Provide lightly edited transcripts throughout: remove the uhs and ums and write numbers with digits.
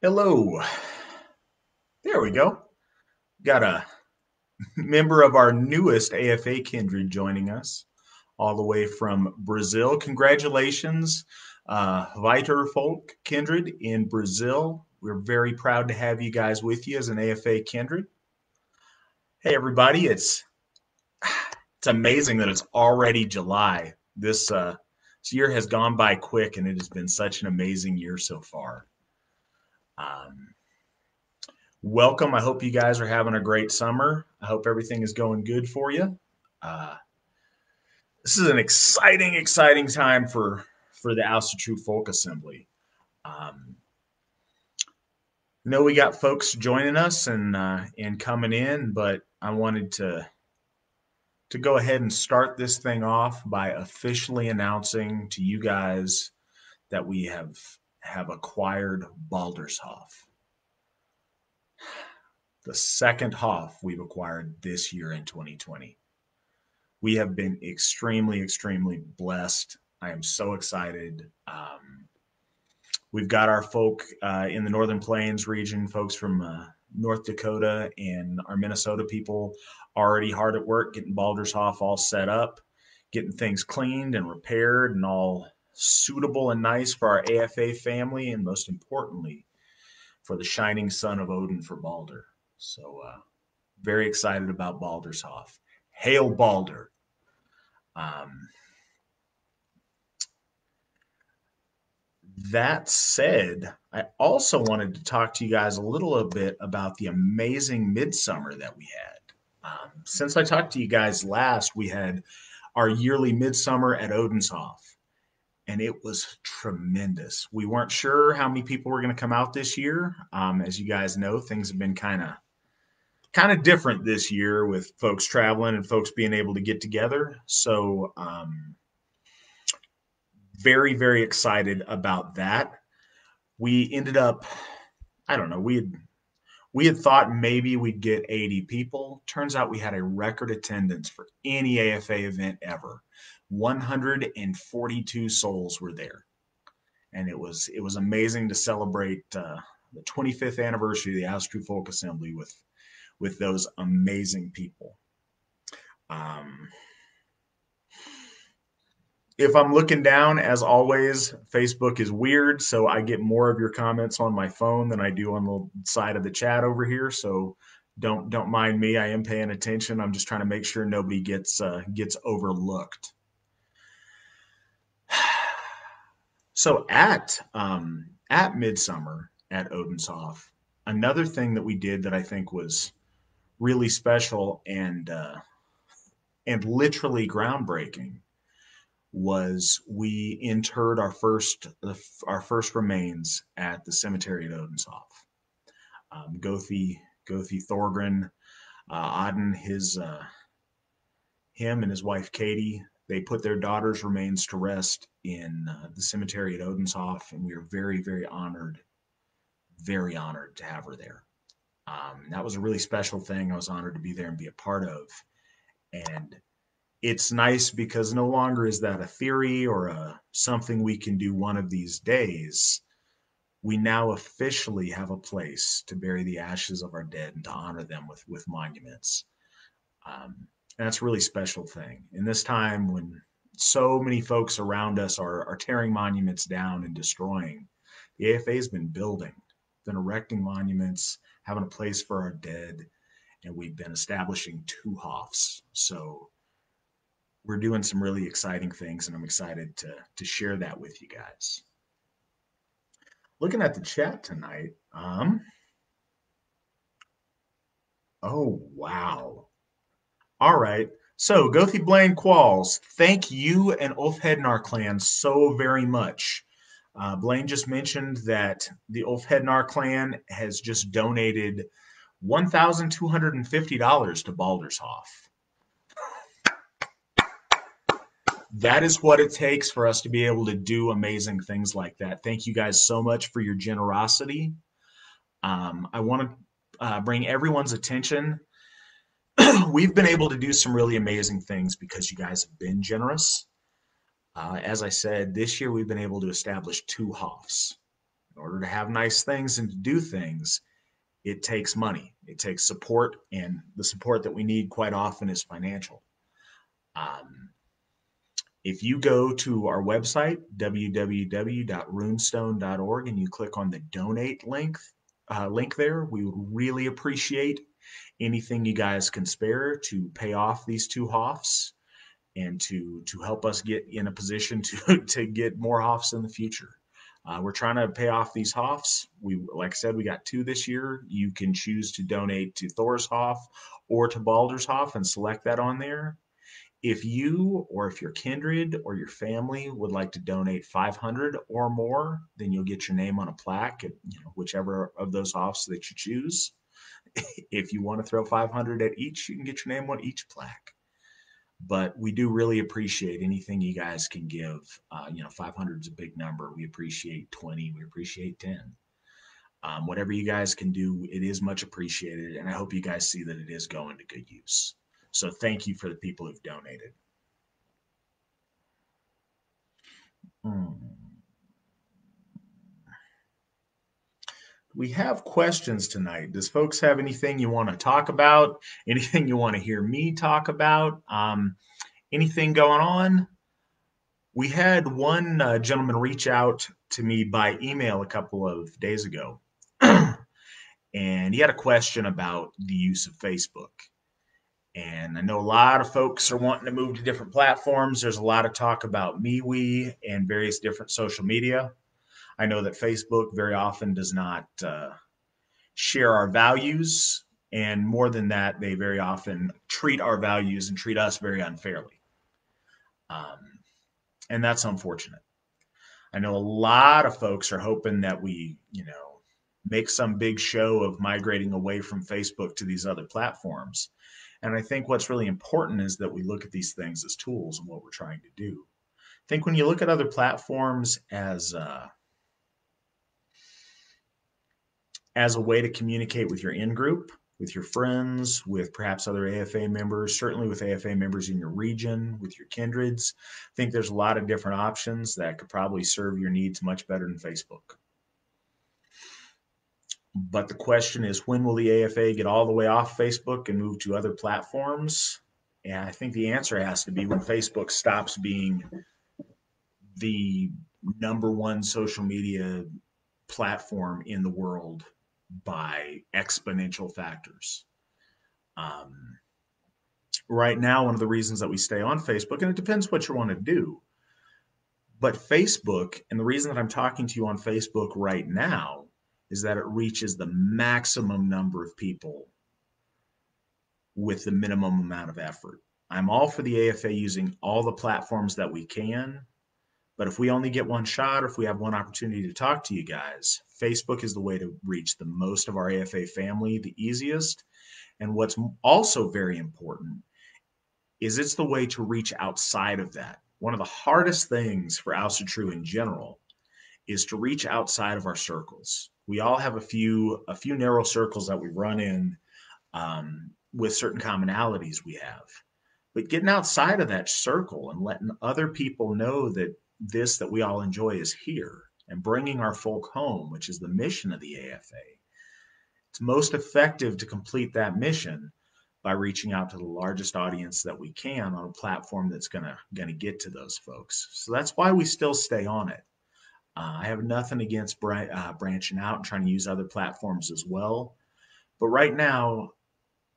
Hello. There we go. Got a member of our newest AFA Kindred joining us all the way from Brazil. Congratulations, Viter Folk Kindred in Brazil. We're very proud to have you guys with you as an AFA Kindred. Hey, everybody. It's amazing that it's already July. This year has gone by quick, and it has been such an amazing year so far. Um, Welcome. I hope you guys are having a great summer. I hope everything is going good for you. Uh, this is an exciting time for the House of True Folk Assembly. Um, I know we got folks joining us and coming in, but I wanted to go ahead and start this thing off by officially announcing to you guys that we have acquired Baldershoff, the second Hoff we've acquired this year in 2020. We have been extremely blessed. I am so excited. We've got our folk in the Northern Plains region, folks from North Dakota and our Minnesota people already hard at work getting Baldershoff all set up, getting things cleaned and repaired and all suitable and nice for our AFA family, and most importantly, for the shining son of Odin for Balder. So, very excited about Baldershoff. Hail Balder! Um, that said, I also wanted to talk to you guys a little bit about the amazing midsummer that we had. Since I talked to you guys last, we had our yearly midsummer at Odenshoff, and it was tremendous. We weren't sure how many people were going to come out this year. As you guys know, things have been kind of different this year with folks traveling and folks being able to get together. So very excited about that. We ended up, I don't know, we had thought maybe we'd get 80 people. Turns out we had a record attendance for any AFA event ever. 142 souls were there, and it was amazing to celebrate the 25th anniversary of the House True Folk Assembly with those amazing people. Um, if I'm looking down, as always, Facebook is weird, so I get more of your comments on my phone than I do on the side of the chat over here. So don't mind me. I am paying attention. I'm just trying to make sure nobody gets overlooked. So at Midsummer at Odenshoff, another thing that we did that I think was really special and literally groundbreaking was we interred our first remains at the cemetery at Odenshoff. Gothi Thorgren, Auden, him and his wife Katie, they put their daughter's remains to rest in the cemetery at Odenshoff, and we are very honored to have her there. That was a really special thing. I was honored to be there and be a part of. And it's nice because no longer is that a theory or something we can do one of these days. We now officially have a place to bury the ashes of our dead and to honor them with monuments. And that's a really special thing. In this time when so many folks around us are tearing monuments down and destroying, the AFA has been building, been erecting monuments, having a place for our dead, and we've been establishing two Hoffs. So we're doing some really exciting things, and I'm excited to share that with you guys. Looking at the chat tonight, oh wow. All right. So Gothi Blaine Qualls, thank you and Ulfhednar clan so very much. Blaine just mentioned that the Ulfhednar clan has just donated $1,250 to Baldershoff. That is what it takes for us to be able to do amazing things like that. Thank you guys so much for your generosity. I want to bring everyone's attention. We've been able to do some really amazing things because you guys have been generous. As I said, this year we've been able to establish two Hoffs. In order to have nice things and to do things, it takes money. It takes support, and the support that we need quite often is financial. Um, if you go to our website, www.runestone.org, and you click on the donate link there, we would really appreciate anything you guys can spare to pay off these two Hoffs and to help us get in a position to get more Hoffs in the future. We're trying to pay off these Hoffs. Like I said, we got two this year. You can choose to donate to Thor's Hoff or to Balder's Hoff and select that on there. If you or if your kindred or your family would like to donate 500 or more, then you'll get your name on a plaque at whichever of those Hoffs that you choose. If you want to throw 500 at each, you can get your name on each plaque. But we do really appreciate anything you guys can give. 500 is a big number. We appreciate 20. We appreciate 10. Whatever you guys can do, it is much appreciated. And I hope you guys see that it is going to good use. So thank you for the people who've donated. We have questions tonight. Does folks have anything you want to talk about? Anything you want to hear me talk about? Anything going on? We had one gentleman reach out to me by email a couple of days ago, and he had a question about the use of Facebook. And I know a lot of folks are wanting to move to different platforms. There's a lot of talk about MeWe and various different social media. I know that Facebook very often does not share our values. And more than that, they very often treat our values and treat us very unfairly. And that's unfortunate. I know a lot of folks are hoping that we, make some big show of migrating away from Facebook to these other platforms. And I think what's really important is that we look at these things as tools and what we're trying to do. I think when you look at other platforms as a way to communicate with your in-group, with your friends, with perhaps other AFA members, certainly with AFA members in your region, with your kindreds. I think there's a lot of different options that could probably serve your needs much better than Facebook. But the question is, when will the AFA get all the way off Facebook and move to other platforms? And I think the answer has to be when Facebook stops being the number one social media platform in the world by exponential factors. Right now, one of the reasons that we stay on Facebook, and it depends what you want to do, but Facebook, and the reason that I'm talking to you on Facebook right now is that it reaches the maximum number of people with the minimum amount of effort. I'm all for the AFA using all the platforms that we can, but if we only get one shot or if we have one opportunity to talk to you guys, Facebook is the way to reach the most of our AFA family the easiest. And what's also very important is it's the way to reach outside of that. One of the hardest things for Alsa-True in general is to reach outside of our circles. We all have a few narrow circles that we run in with certain commonalities we have. But getting outside of that circle and letting other people know that this that we all enjoy is here and bringing our folk home, which is the mission of the AFA. It's most effective to complete that mission by reaching out to the largest audience that we can on a platform that's gonna get to those folks. So that's why we still stay on it. I have nothing against branching out and trying to use other platforms as well. But right now,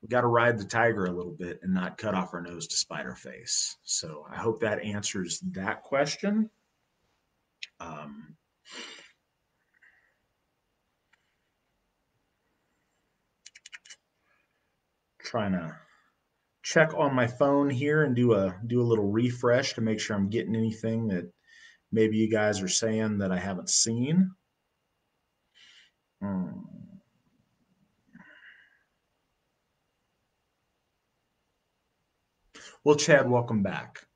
we got to ride the tiger a little bit and not cut off our nose to spite our face. So I hope that answers that question. Trying to check on my phone here and do a little refresh to make sure I'm getting anything that maybe you guys are saying that I haven't seen. Well, Chad, welcome back.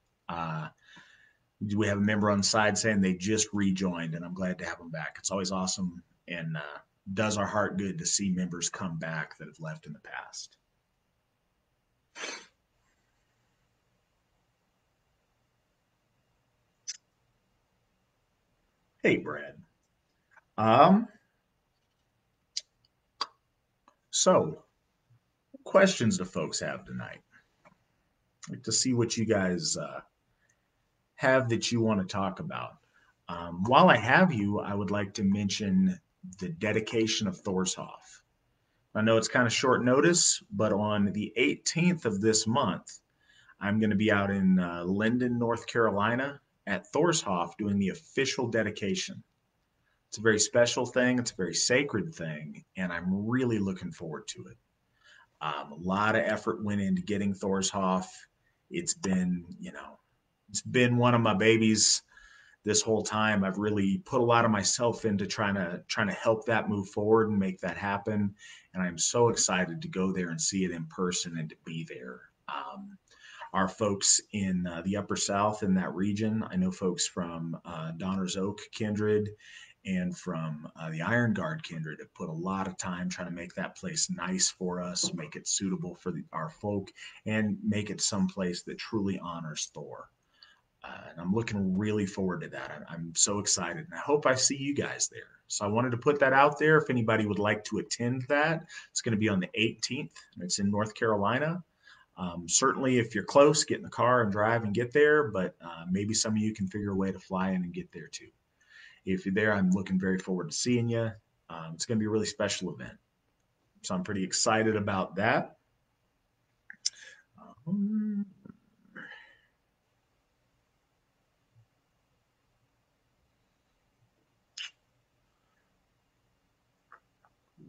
We have a member on the side saying they just rejoined, and I'm glad to have them back. It's always awesome and does our heart good to see members come back that have left in the past. Hey, Brad. Um, so questions do folks have tonight? I'd like to see what you guys have that you want to talk about. While I have you, I would like to mention the dedication of Thorshoff. I know it's kind of short notice, but on the 18th of this month, I'm going to be out in Linden, North Carolina at Thorshoff doing the official dedication. It's a very special thing, it's a very sacred thing, and I'm really looking forward to it. A lot of effort went into getting Thorshoff. It's been, it's been one of my babies this whole time. I've really put a lot of myself into trying to help that move forward and make that happen. And I'm so excited to go there and see it in person and to be there. Our folks in the Upper South in that region, I know folks from Donner's Oak Kindred and from the Iron Guard Kindred have put a lot of time trying to make that place nice for us, make it suitable for our folk, and make it someplace that truly honors Thor. And I'm looking really forward to that. I'm so excited, and I hope I see you guys there. So I wanted to put that out there. If anybody would like to attend that, it's going to be on the 18th. It's in North Carolina. Certainly, if you're close, get in the car and drive and get there. But maybe some of you can figure a way to fly in and get there too. If you're there, I'm looking very forward to seeing you. It's going to be a really special event. So I'm pretty excited about that. Um,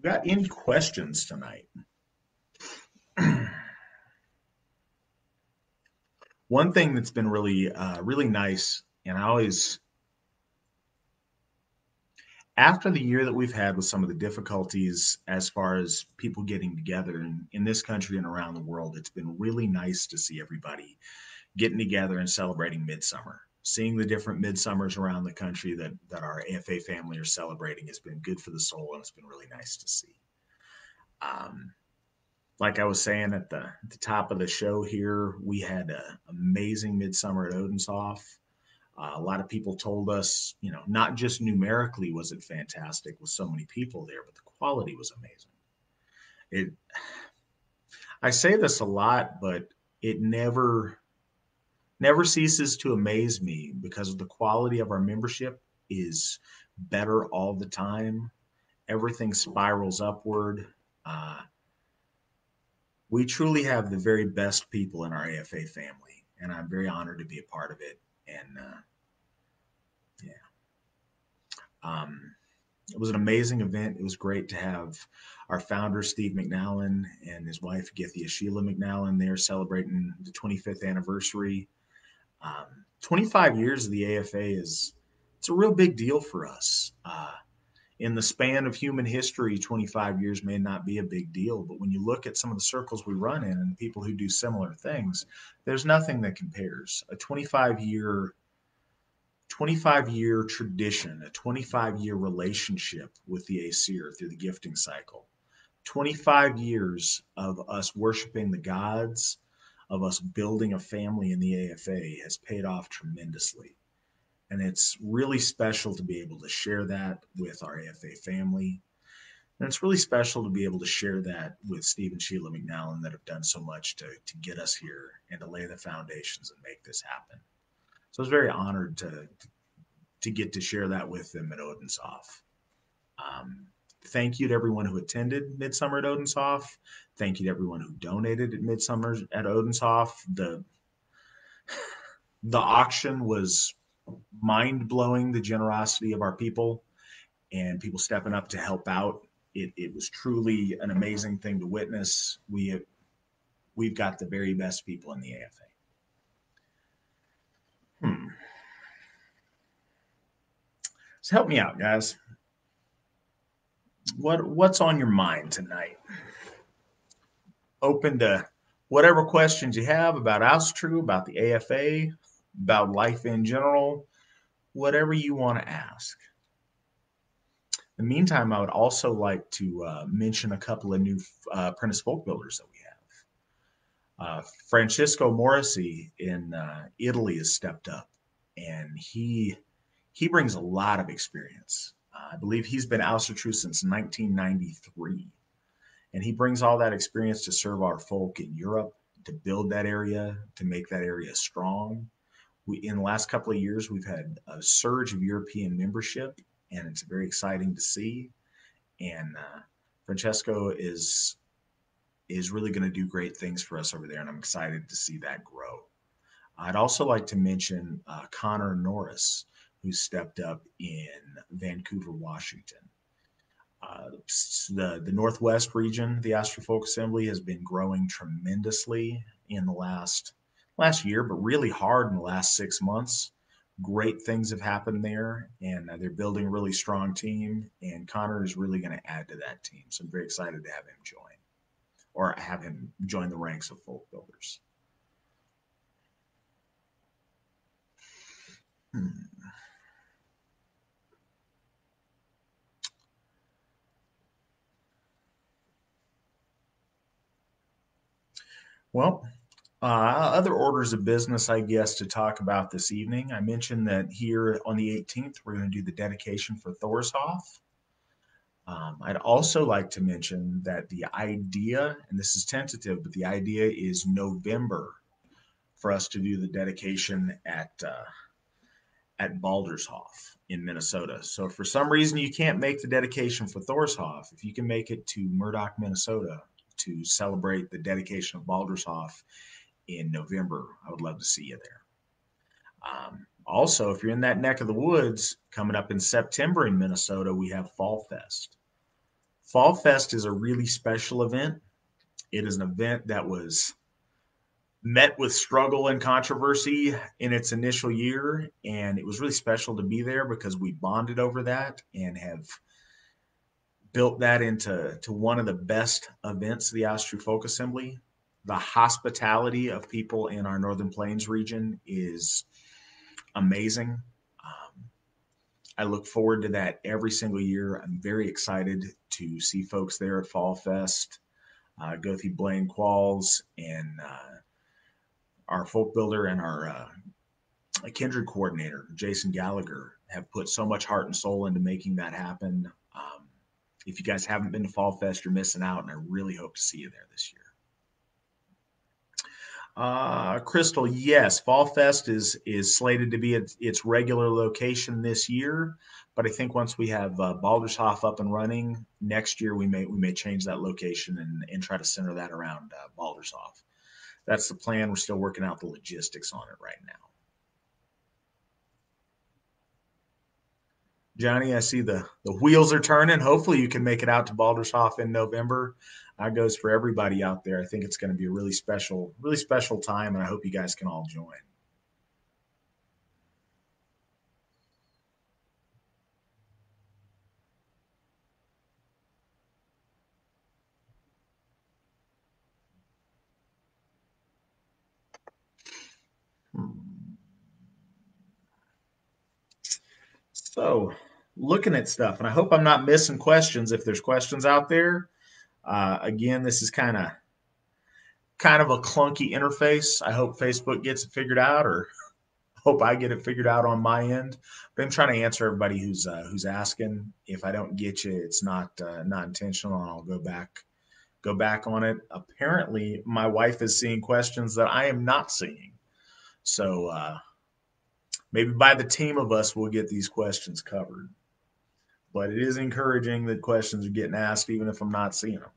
got any questions tonight? One thing that's been really nice, and I always, after the year that we've had with some of the difficulties as far as people getting together in this country and around the world, it's been really nice to see everybody getting together and celebrating Midsummer. Seeing the different Midsummers around the country that our AFA family are celebrating has been good for the soul, and it's been really nice to see. Um, like I was saying at the top of the show here, we had an amazing Midsummer at Odenshoff. A lot of people told us, not just numerically was it fantastic with so many people there, but the quality was amazing. It, I say this a lot, but it never ceases to amaze me because the quality of our membership is better all the time. Everything spirals upward. Uh, we truly have the very best people in our AFA family, and I'm very honored to be a part of it. And yeah, um, it was an amazing event. It was great to have our founder, Steve McNallen, and his wife, Githia Sheila McNallen, there celebrating the 25th anniversary. 25 years of the AFA it's a real big deal for us. In the span of human history, 25 years may not be a big deal, but when you look at some of the circles we run in and people who do similar things, there's nothing that compares. A 25-year tradition, a 25-year relationship with the ACER through the gifting cycle. 25 years of us worshiping the gods, of us building a family in the AFA has paid off tremendously. And it's really special to be able to share that with our AFA family. And it's really special to be able to share that with Steve and Sheila McNallen that have done so much to get us here and to lay the foundations and make this happen. So I was very honored to get to share that with them at Odenshoff. Thank you to everyone who attended Midsummer at Odenshoff. Thank you to everyone who donated at Midsummer at Odenshoff. The auction was mind blowing. The generosity of our people and people stepping up to help out. It was truly an amazing thing to witness. We've got the very best people in the AFA. So help me out, guys. What's on your mind tonight? Open to whatever questions you have about Austrue, about the AFA, about life in general, whatever you want to ask. In the meantime, I would also like to mention a couple of new apprentice folk builders that we have. Francisco Morrissey in Italy has stepped up, and he brings a lot of experience. I believe he's been ousted true since 1993. And he brings all that experience to serve our folk in Europe, to build that area, to make that area strong. In the last couple of years, we've had a surge of European membership, and it's very exciting to see. And Francesco is really going to do great things for us over there, and I'm excited to see that grow. I'd also like to mention Connor Norris, who stepped up in Vancouver, Washington. The Northwest region, the Astrofolk Assembly, has been growing tremendously in the last year, but really hard in the last 6 months. Great things have happened there, and they're building a really strong team. And Connor is really going to add to that team, so I'm very excited to have him join, or have him join the ranks of folk builders. Hmm. Well, other orders of business, I guess, to talk about this evening. I mentioned that here on the 18th, we're going to do the dedication for Thorshoff. I'd also like to mention that the idea, and this is tentative, but the idea is November for us to do the dedication at Baldershoff in Minnesota. So if for some reason you can't make the dedication for Thorshoff, if you can make it to Murdock, Minnesota to celebrate the dedication of Baldershoff in November, I would love to see you there. Also, if you're in that neck of the woods, coming up in September in Minnesota, we have Fall Fest. Fall Fest is a really special event. It is an event that was met with struggle and controversy in its initial year, and it was really special to be there because we bonded over that and have built that into one of the best events of the Astro Folk Assembly. The hospitality of people in our Northern Plains region is amazing. I look forward to that every single year. I'm very excited to see folks there at Fall Fest. Gothi Blaine Qualls and our folk builder and our kindred coordinator, Jason Gallagher, have put so much heart and soul into making that happen. If you guys haven't been to Fall Fest, you're missing out, and I really hope to see you there this year. Crystal, yes, Fall Fest is slated to be at its regular location this year, but I think once we have Baldershoff up and running next year, we may change that location and try to center that around Baldershoff. That's the plan. We're still working out the logistics on it right now. Johnny, I see the wheels are turning. Hopefully, you can make it out to Baldershoff in November. That goes for everybody out there. I think it's going to be a really special time, and I hope you guys can all join. So, looking at stuff, and I hope I'm not missing questions. If there's questions out there, again, this is kind of a clunky interface. I hope Facebook gets it figured out, or hope I get it figured out on my end. But I'm trying to answer everybody who's asking. If I don't get you, it's not intentional, and I'll go back on it. Apparently, my wife is seeing questions that I am not seeing. So maybe by the team of us, we'll get these questions covered. But it is encouraging that questions are getting asked, even if I'm not seeing them.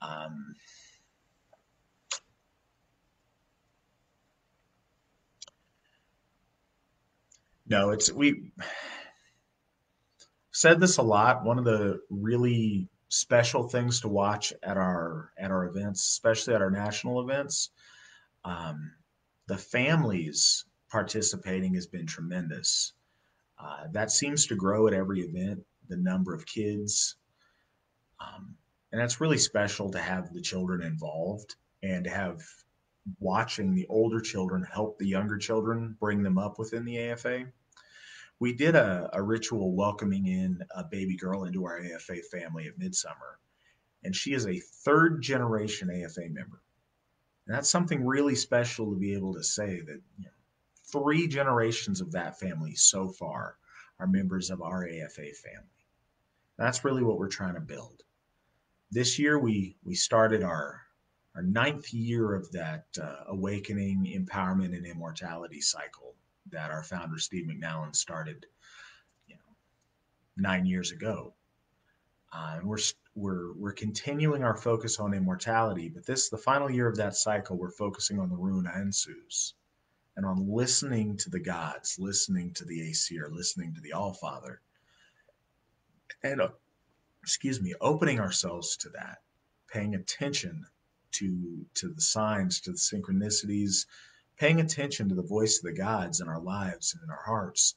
Um, no, we said this a lot. One of the really special things to watch at our events, especially at our national events, um, the families participating has been tremendous. That seems to grow at every event. The number of kids, and that's really special to have the children involved and to have watching the older children help the younger children bring them up within the AFA. We did a ritual welcoming in a baby girl into our AFA family at Midsummer, and she is a third generation AFA member. And that's something really special to be able to say that 3 generations of that family so far are members of our AFA family. That's really what we're trying to build. This year, we started our ninth year of that awakening, empowerment, and immortality cycle that our founder Steve McNallen started, 9 years ago. And we're continuing our focus on immortality, but this the final year of that cycle. We're focusing on the Runa Ensus and on listening to the gods, listening to the Aesir, listening to the Allfather, and opening ourselves to that, paying attention to the signs, to the synchronicities, paying attention to the voice of the gods in our lives and in our hearts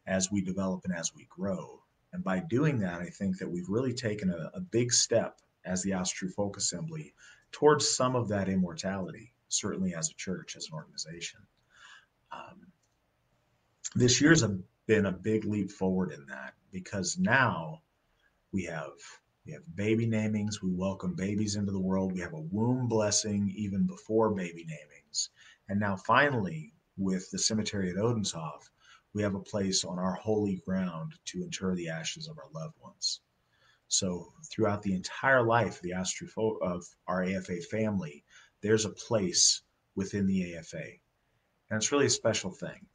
as we develop and as we grow. And by doing that, I think that we've really taken a big step as the House True Folk Assembly towards some of that immortality, certainly as a church, as an organization. This year's been a big leap forward in that, because now we have baby namings. We welcome babies into the world. We have a womb blessing even before baby namings. And now finally, with the cemetery at Odenshof, we have a place on our holy ground to inter the ashes of our loved ones. So throughout the entire life of our AFA family, there's a place within the AFA. And it's really a special thing.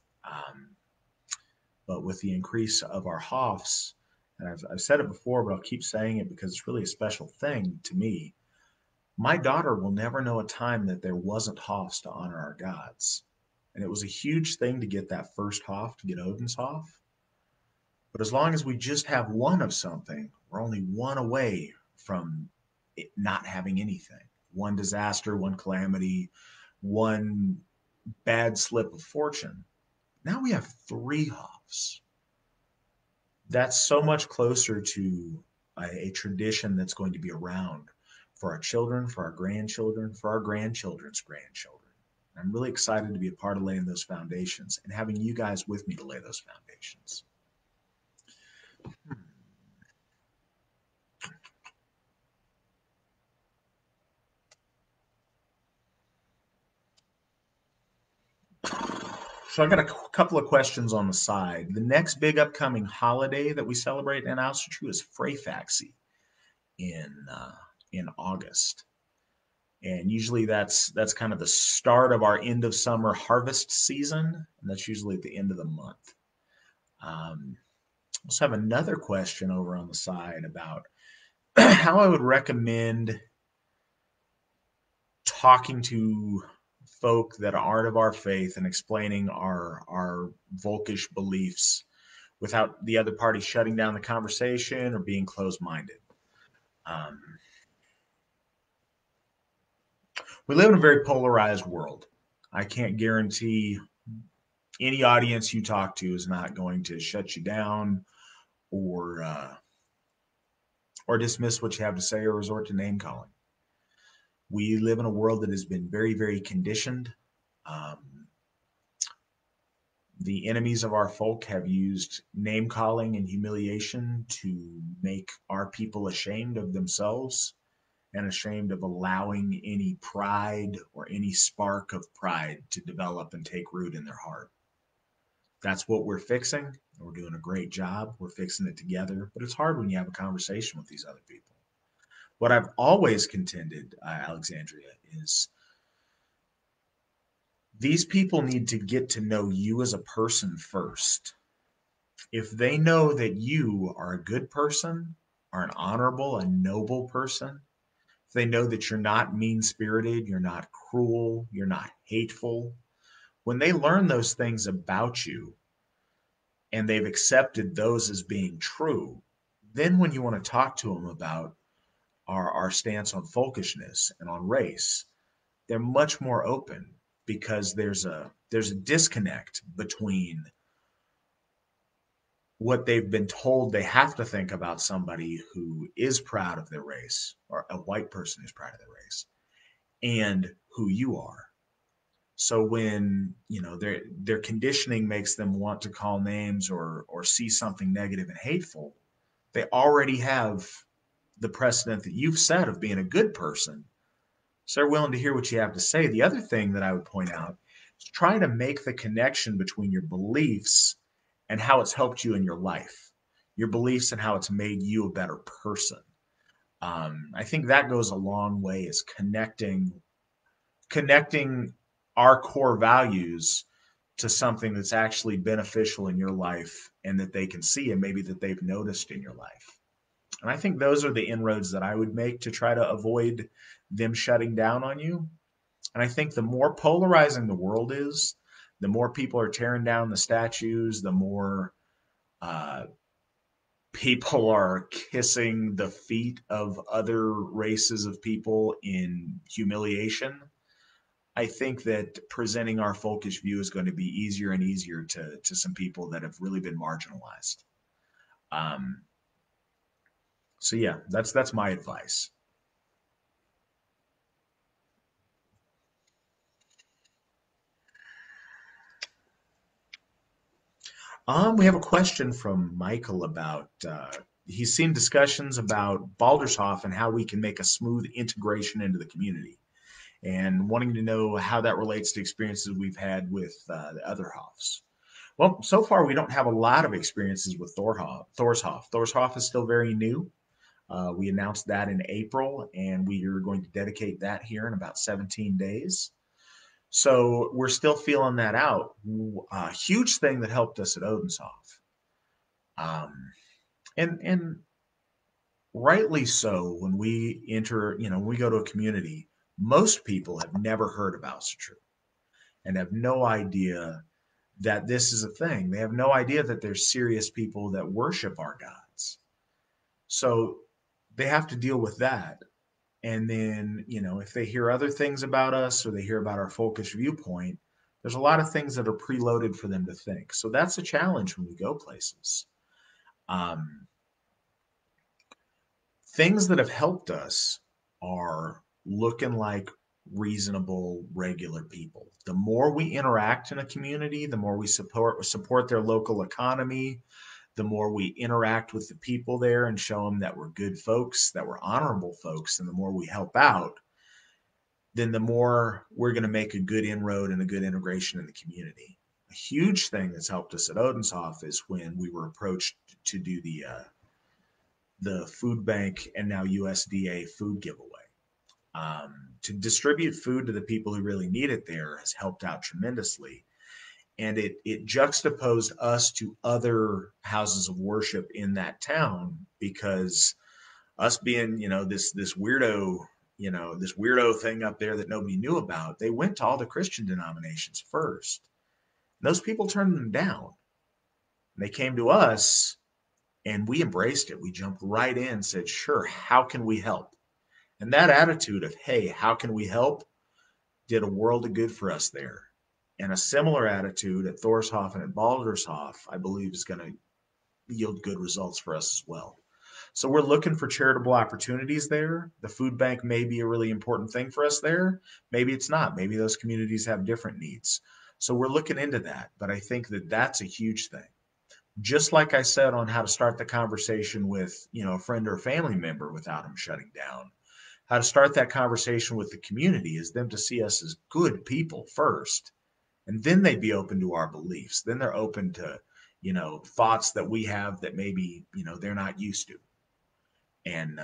But with the increase of our Hofs, and I've said it before, but I'll keep saying it because it's really a special thing to me. My daughter will never know a time that there wasn't Hofs to honor our gods. And it was a huge thing to get that first Hof, to get Odin's Hof. But as long as we just have one of something, we're only one away from it not having anything. One disaster, one calamity, one bad slip of fortune. Now we have three Hofs. That's so much closer to a tradition that's going to be around for our children, for our grandchildren, for our grandchildren's grandchildren. I'm really excited to be a part of laying those foundations and having you guys with me to lay those foundations. So I got a couple of questions on the side. The next big upcoming holiday that we celebrate in House True is Freyfaxi in August, and usually that's kind of the start of our end of summer harvest season, and that's usually at the end of the month. Also have another question over on the side about how I would recommend talking to folk that aren't of our faith and explaining our Volkish beliefs without the other party shutting down the conversation or being closed-minded. Um, we live in a very polarized world. I can't guarantee any audience you talk to is not going to shut you down or dismiss what you have to say or resort to name calling. We live in a world that has been very, very conditioned. The enemies of our folk have used name calling and humiliation to make our people ashamed of themselves and ashamed of allowing any pride or any spark of pride to develop and take root in their heart. That's what we're fixing. We're doing a great job. We're fixing it together, but it's hard when you have a conversation with these other people. What I've always contended, Alexandria, is these people need to get to know you as a person first. If they know that you are a good person, are an honorable, a noble person, if they know that you're not mean spirited, you're not cruel, you're not hateful, when they learn those things about you and they've accepted those as being true, then when you want to talk to them about our stance on folkishness and on race, they're much more open because there's a disconnect between what they've been told they have to think about somebody who is proud of their race, or a white person who's proud of their race, and who you are. So when their conditioning makes them want to call names or see something negative and hateful, they already have the precedent that you've set of being a good person. So they're willing to hear what you have to say. The other thing that I would point out is try to make the connection between your beliefs and how it's helped you in your life, your beliefs and how it's made you a better person. I think that goes a long way, is connecting our core values to something that's actually beneficial in your life and that they can see and maybe that they've noticed in your life. And I think those are the inroads that I would make to try to avoid them shutting down on you. And I think the more polarizing the world is, the more people are tearing down the statues, the more uh, people are kissing the feet of other races of people in humiliation. I think that presenting our folkish view is going to be easier and easier to some people that have really been marginalized. Um, so yeah, that's my advice. We have a question from Michael about he's seen discussions about Baldershoff and how we can make a smooth integration into the community, and wanting to know how that relates to experiences we've had with the other Hoffs. Well, so far we don't have a lot of experiences with Thorshoff. Thorshoff is still very new. We announced that in April, and we are going to dedicate that here in about 17 days. So we're still feeling that out. A huge thing that helped us at Odenshoff, um, and rightly so. When we enter, when we go to a community, most people have never heard about Sutru and have no idea that this is a thing. They have no idea that there's serious people that worship our gods. So they have to deal with that. And then, if they hear other things about us or they hear about our folkish viewpoint, there's a lot of things that are preloaded for them to think. So that's a challenge when we go places. Um, Things that have helped us are looking like reasonable, regular people. The more we interact in a community, the more we support their local economy, the more we interact with the people there and show them that we're good folks, that we're honorable folks, and the more we help out, then the more we're going to make a good inroad and a good integration in the community. A huge thing that's helped us at Odenshoff is when we were approached to do the food bank and now USDA food giveaway. To distribute food to the people who really need it there has helped out tremendously. And it juxtaposed us to other houses of worship in that town, because us being, this weirdo, this weirdo thing up there that nobody knew about, they went to all the Christian denominations first. And those people turned them down. And they came to us and we embraced it. We jumped right in and said, sure, how can we help? And that attitude of, hey, how can we help, did a world of good for us there. And a similar attitude at Thorshoff and at Baldershoff, I believe, is going to yield good results for us as well. So we're looking for charitable opportunities there. The food bank may be a really important thing for us there. Maybe it's not. Maybe those communities have different needs. So we're looking into that. But I think that that's a huge thing. Just like I said on how to start the conversation with, a friend or a family member without them shutting down, how to start that conversation with the community is them to see us as good people first, and then they'd be open to our beliefs. Then they're open to, thoughts that we have that maybe, they're not used to. And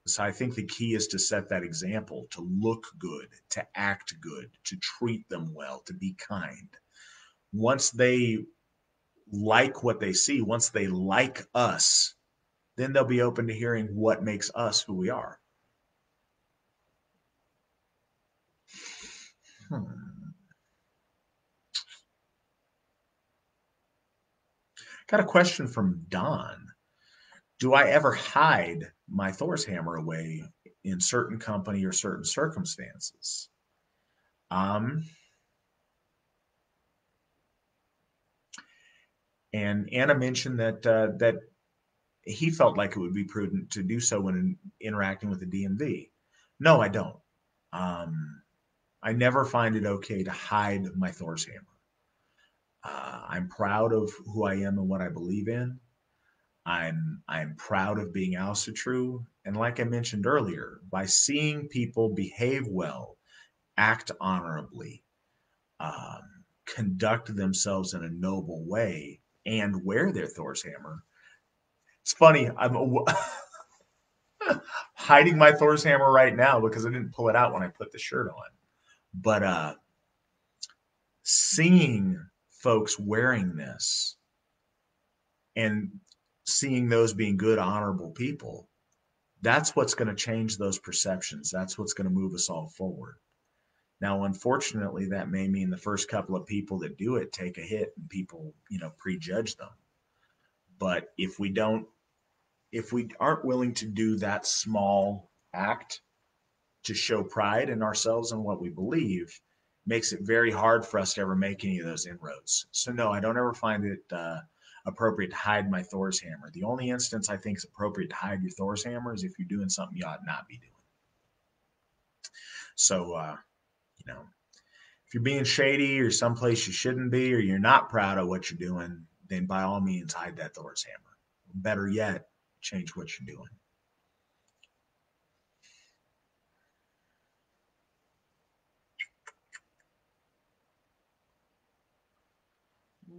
so I think the key is to set that example, to look good, to act good, to treat them well, to be kind. Once they like what they see, once they like us, then they'll be open to hearing what makes us who we are. Hmm. Got a question from Don. Do I ever hide my Thor's hammer away in certain company or certain circumstances? Um, and Anna mentioned that he felt like it would be prudent to do so when interacting with the DMV. No, I don't. Um, I never find it okay to hide my Thor's hammer. I'm proud of who I am and what I believe in. I'm proud of being Alcitrue. And like I mentioned earlier, by seeing people behave well, act honorably, um, conduct themselves in a noble way and wear their Thor's hammer. It's funny, I'm hiding my Thor's hammer right now because I didn't pull it out when I put the shirt on. But seeing folks wearing this and seeing those being good, honorable people, that's what's going to change those perceptions. That's what's going to move us all forward. Now, unfortunately, that may mean the first couple of people that do it take a hit and people, prejudge them. But if we aren't willing to do that small act to show pride in ourselves and what we believe, makes it very hard for us to ever make any of those inroads. So no, I don't ever find it appropriate to hide my Thor's hammer. The only instance I think is appropriate to hide your Thor's hammer is if you're doing something you ought not be doing. So, if you're being shady or someplace you shouldn't be, or you're not proud of what you're doing, then by all means hide that Thor's hammer. Better yet, change what you're doing.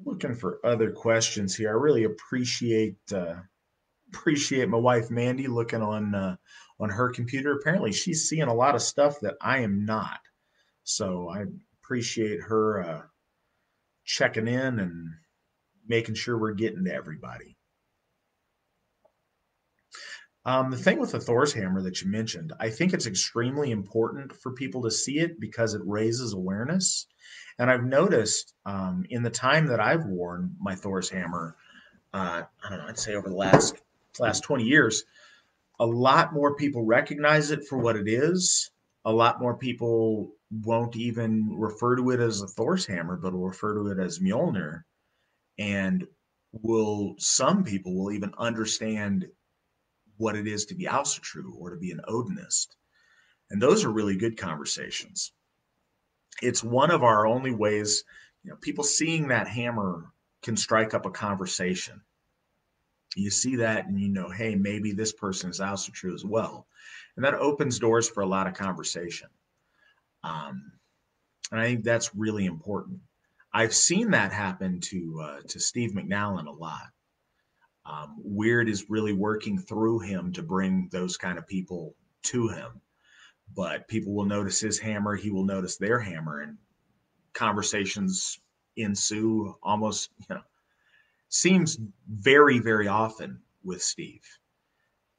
Looking for other questions here. I really appreciate my wife Mandy looking on her computer. Apparently, she's seeing a lot of stuff that I am not. So I appreciate her checking in and making sure we're getting to everybody. The thing with the Thor's hammer that you mentioned, I think it's extremely important for people to see it because it raises awareness. And I've noticed in the time that I've worn my Thor's hammer, I don't know, I'd say over the last 20 years, a lot more people recognize it for what it is. A lot more people won't even refer to it as a Thor's hammer, but will refer to it as Mjolnir. And some people will even understand what it is to be Asatru or to be an Odinist. And those are really good conversations. It's one of our only ways, people seeing that hammer can strike up a conversation. You see that and hey, maybe this person is Asatru as well. And that opens doors for a lot of conversation. And I think that's really important. I've seen that happen to Steve McNallen a lot. Weird is really working through him to bring those kind of people to him. But people will notice his hammer, he will notice their hammer, and conversations ensue almost, seems very, very often with Steve.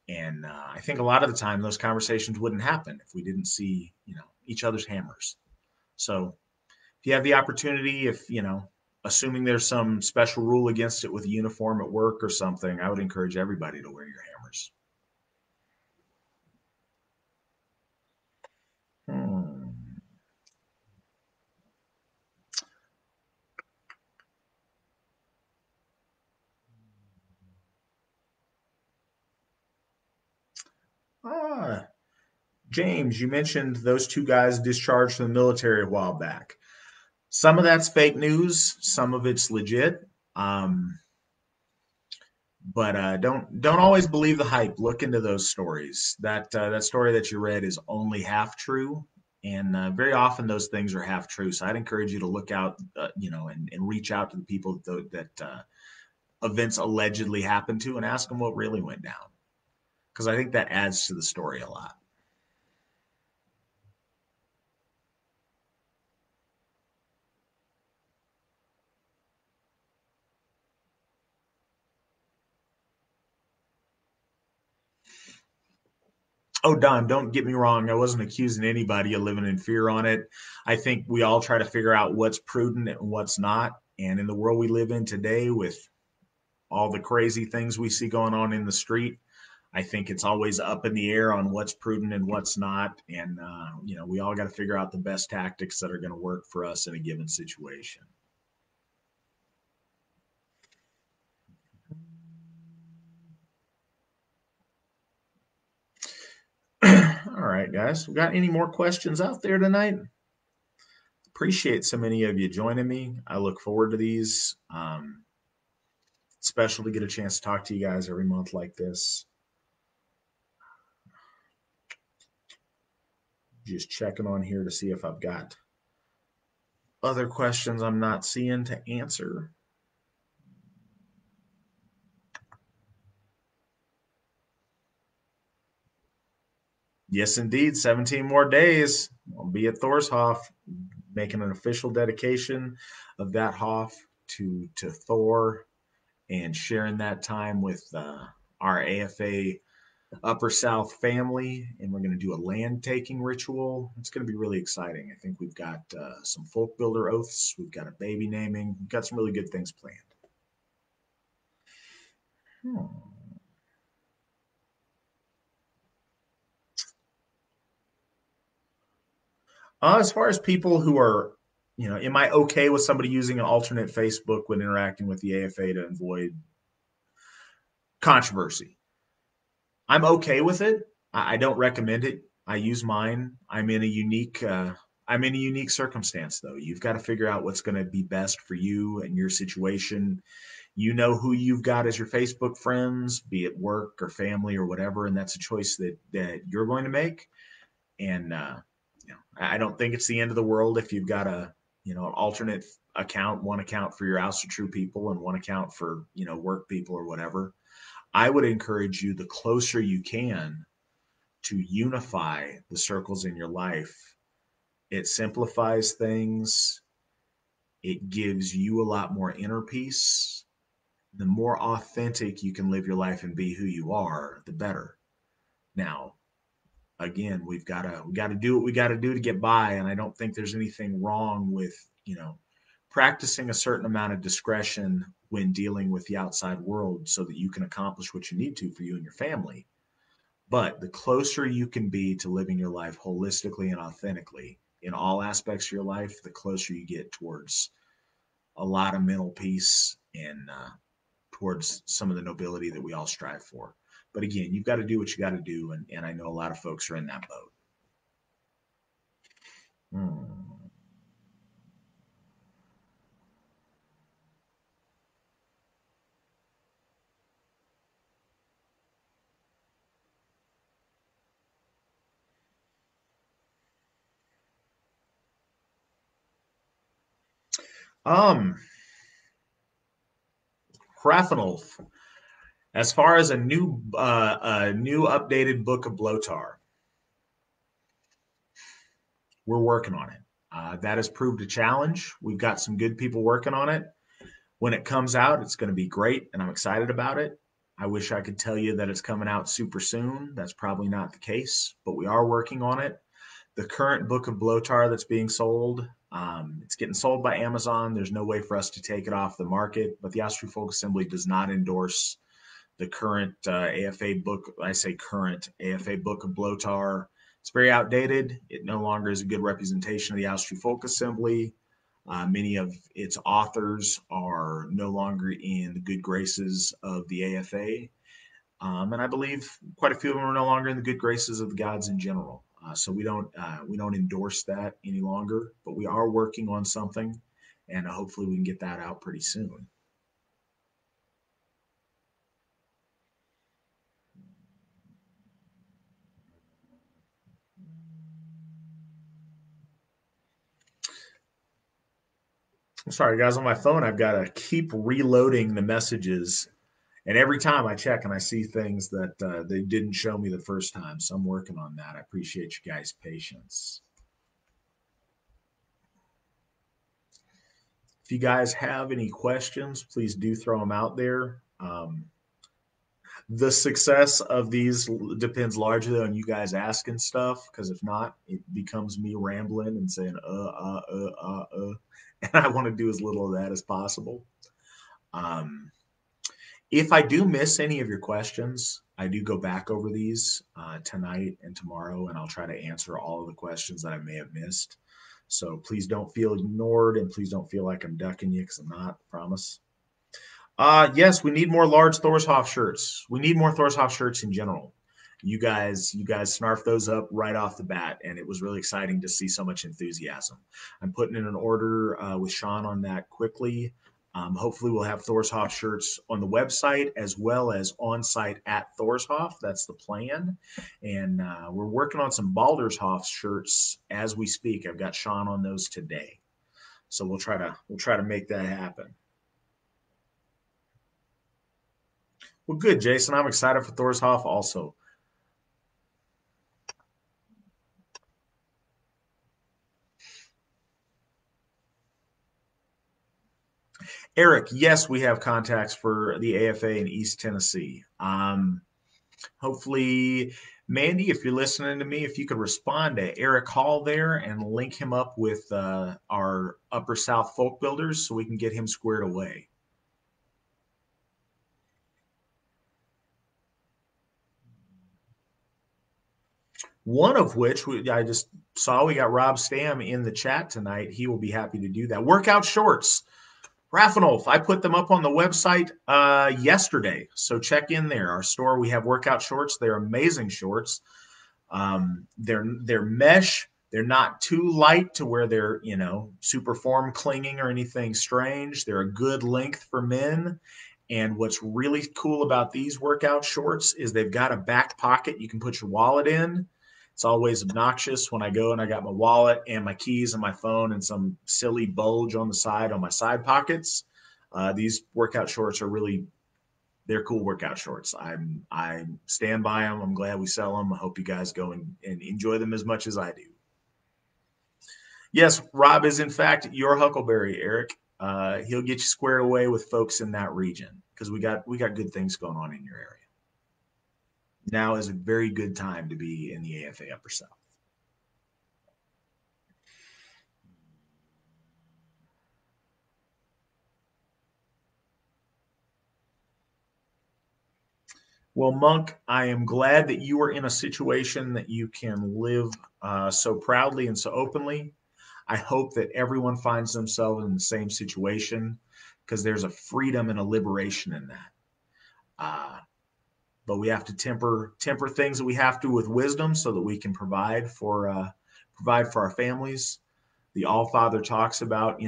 And I think a lot of the time those conversations wouldn't happen if we didn't see, each other's hammers. So if you have the opportunity, if, assuming there's some special rule against it with a uniform at work or something, I would encourage everybody to wear your hammers. Ah, James, you mentioned those two guys discharged from the military a while back. Some of that's fake news, some of it's legit. But don't always believe the hype. Look into those stories. That story that you read is only half true, and very often those things are half true. So I'd encourage you to look out, and reach out to the people that events allegedly happened to, and ask them what really went down, because I think that adds to the story a lot. Oh, Don, don't get me wrong. I wasn't accusing anybody of living in fear on it. I think we all try to figure out what's prudent and what's not. And in the world we live in today, with all the crazy things we see going on in the street, I think it's always up in the air on what's prudent and what's not. And, we all got to figure out the best tactics that are going to work for us in a given situation. All right, guys. We got any more questions out there tonight? Appreciate so many of you joining me. I look forward to these. Special to get a chance to talk to you guys every month like this. Just checking on here to see if I've got other questions I'm not seeing to answer. Yes, indeed. 17 more days. I'll be at Thorshof, making an official dedication of that Hof to Thor and sharing that time with our AFA Upper South family. And we're going to do a land taking ritual. It's going to be really exciting. I think we've got some folk builder oaths, we've got a baby naming, we've got some really good things planned. Hmm. As far as people who are, am I okay with somebody using an alternate Facebook when interacting with the AFA to avoid controversy? I'm okay with it. I don't recommend it. I use mine. I'm in a unique circumstance though. You've got to figure out what's going to be best for you and your situation. You know who you've got as your Facebook friends, be it work or family or whatever, and that's a choice that you're going to make. And I don't think it's the end of the world if you've got an alternate account, one account for your House of True people and one account for work people or whatever. I would encourage you, the closer you can, to unify the circles in your life. It simplifies things. It gives you a lot more inner peace. The more authentic you can live your life and be who you are, the better. Now, again, we got to do what we got to do to get by, and I don't think there's anything wrong with practicing a certain amount of discretion when dealing with the outside world so that you can accomplish what you need to for you and your family. But the closer you can be to living your life holistically and authentically in all aspects of your life, the closer you get towards a lot of mental peace and towards some of the nobility that we all strive for. But again, you've got to do what you got to do, and I know a lot of folks are in that boat. Hmm. Um, Hrafnulf, as far as a new updated book of Blotar, we're working on it. That has proved a challenge. We've got some good people working on it. When it comes out, it's going to be great, and I'm excited about it. I wish I could tell you that it's coming out super soon. That's probably not the case, but we are working on it. The current book of Blotar that's being sold, it's getting sold by Amazon. There's no way for us to take it off the market, but the Austrian Folk Assembly does not endorse the current AFA book. I say current AFA book of Blotar. It's very outdated. It no longer is a good representation of the Austrian Folk Assembly. Many of its authors are no longer in the good graces of the AFA. And I believe quite a few of them are no longer in the good graces of the gods in general. So we don't endorse that any longer, but we are working on something, and hopefully we can get that out pretty soon. I'm sorry, guys, on my phone I've got to keep reloading the messages, and every time I check and I see things that they didn't show me the first time, so I'm working on that. I appreciate you guys' patience. If you guys have any questions, please do throw them out there. The success of these depends largely on you guys asking stuff, because if not, it becomes me rambling and saying, and I want to do as little of that as possible. Um, if I do miss any of your questions, I do go back over these tonight and tomorrow, and I'll try to answer all of the questions that I may have missed. So please don't feel ignored, and please don't feel like I'm ducking you, because I'm not, I promise. Yes, we need more large Thorshoff shirts. We need more Thorshoff shirts in general. You guys snarfed those up right off the bat, and it was really exciting to see so much enthusiasm. I'm putting in an order with Sean on that quickly. Hopefully, we'll have Thorshoff shirts on the website as well as on site at Thorshoff. That's the plan. And we're working on some Baldershoff shirts as we speak. I've got Sean on those today. So we'll try to make that happen. Well, good, Jason. I'm excited for Thorshoff also. Eric, yes, we have contacts for the AFA in East Tennessee. Hopefully, Mandy, if you're listening to me, if you could respond to Eric Hall there and link him up with our Upper South Folk Builders so we can get him squared away. One of which I just saw we got Rob Stam in the chat tonight. He will be happy to do that. Workout shorts. Raffinolf, I put them up on the website yesterday. So check in there. Our store, we have workout shorts. They're amazing shorts. They're mesh. They're not too light to where they're, super form clinging or anything strange. They're a good length for men. And what's really cool about these workout shorts is they've got a back pocket you can put your wallet in. It's always obnoxious when I go and I got my wallet and my keys and my phone and some silly bulge on the side on my side pockets. These workout shorts are really they're cool workout shorts. I stand by them. I'm glad we sell them. I hope you guys go and enjoy them as much as I do. Yes, Rob is in fact your Huckleberry, Eric. He'll get you squared away with folks in that region because we got good things going on in your area. Now is a very good time to be in the AFA Upper South. Well, Monk, I am glad that you are in a situation that you can live so proudly and so openly. I hope that everyone finds themselves in the same situation because there's a freedom and a liberation in that. Uh, but we have to temper things that we have to with wisdom so that we can provide for our families. The All Father talks about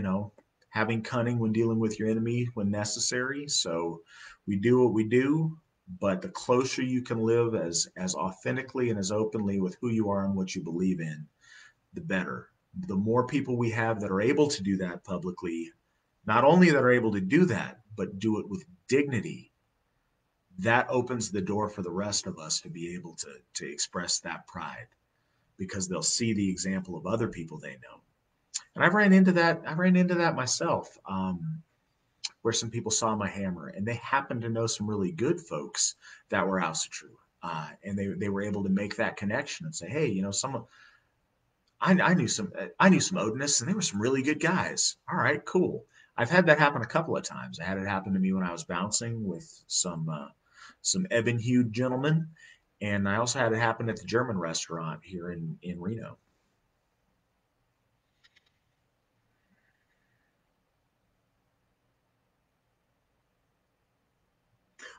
having cunning when dealing with your enemy when necessary. So we do what we do, but the closer you can live as authentically and as openly with who you are and what you believe in, the better. The more people we have that are able to do that publicly, not only that are able to do that, but do it with dignity, that opens the door for the rest of us to be able to express that pride because they'll see the example of other people they know. And I ran into that myself, where some people saw my hammer and they happened to know some really good folks that were also true. And they were able to make that connection and say, hey, someone I knew some Odinists and they were some really good guys. All right, cool. I've had that happen a couple of times. I had it happen to me when I was bouncing with some ebon hued gentlemen, and I also had it happen at the German restaurant here in Reno.